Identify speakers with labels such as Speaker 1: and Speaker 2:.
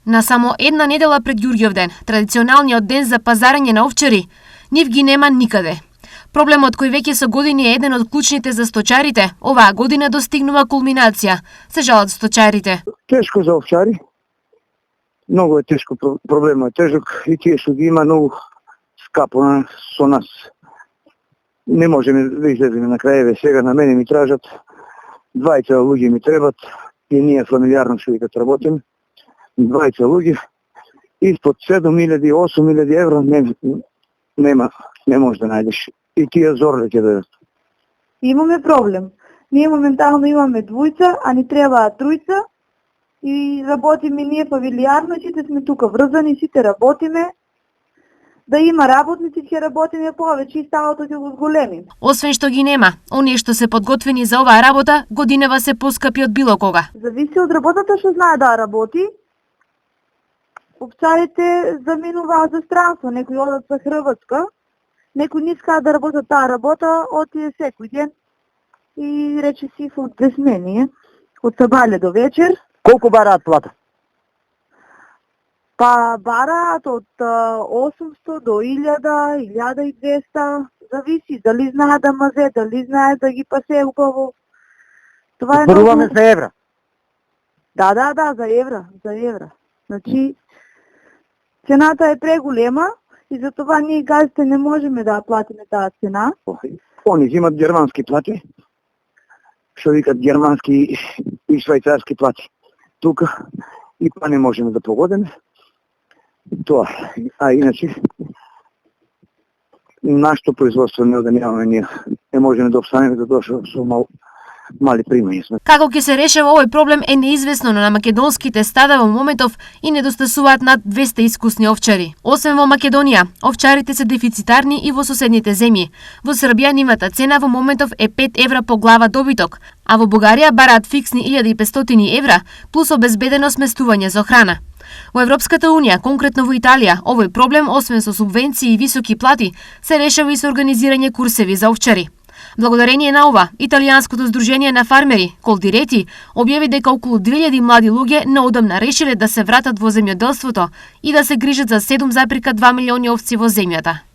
Speaker 1: На само една недела пред Ѓурѓевден, традиционалниот ден за пазарење на овчари, нив ги нема никаде. Проблемот кој веќе со години е еден од клучните за сточарите, оваа година достигнува кулминација, се жалат сточарите.
Speaker 2: Тешко за овчари. Многу е тешко, проблемот е тежок и тие што ги има многу скапо со нас. Не можеме да излеземе на краеве. Сега на мене ми тражат, 20 луѓе ми требат, и ние фамилиарно што викат работиме. 20 луѓе, испод 7.000, 8.000 евро не може да најдеш. И тие зорле ќе дадат.
Speaker 3: Имаме проблем. Ние моментално имаме двојца, а ни требаат тројца и работиме ние фамилиарно, сите сме тука врзани, сите работиме. Да има работници, ќе работиме повеќе и сталото ќе го зголемим.
Speaker 1: Освен што ги нема, оние што се подготвени за оваа работа, годинава се поскапи од било кога.
Speaker 3: Зависи од работата што знае да работи. Овчарите заминуваат за странство, некои одат за Хрватска, некои не искаат да работат таа работа, отие секој ден и рече си од 2 смени, од сабале до вечер.
Speaker 2: Колку бараат плата?
Speaker 3: Па бараат од 800 до 1000, 1200, зависи дали знаат да мазе, дали знаат да ги пасе убаво. Това е
Speaker 2: Зборуваме за евра.
Speaker 3: Да, за евра. Значи, цената е преголема и затова ние газите не можеме да платиме таа цена.
Speaker 2: Они имат германски плати, што викат германски и швајцарски плати. Тука и па не можеме да погодиме. Тоа. А иначе, нашето производство не да немаме ние. Не можеме да обстанеме да дошо со мали примања.
Speaker 1: Како ќе се решава овој проблем е неизвестно, но на македонските стада во моментов и недостасуваат над 200 искусни овчари. Освен во Македонија, овчарите се дефицитарни и во соседните земји. Во Србија нивната цена во моментов е 5 евра по глава добиток, а во Бугарија бараат фиксни 1500 евра плюс обезбедено сместување за храна. Во Европската Унија, конкретно во Италија, овој проблем, освен со субвенции и високи плати, се решава и со организирање курсеви за овчари. Благодарение на ова, Италијанското здружение на фармери, Колдирети, објави дека околу 2000 млади луѓе неодамна решиле да се вратат во земјоделството и да се грижат за 7,2 милиони овци во земјата.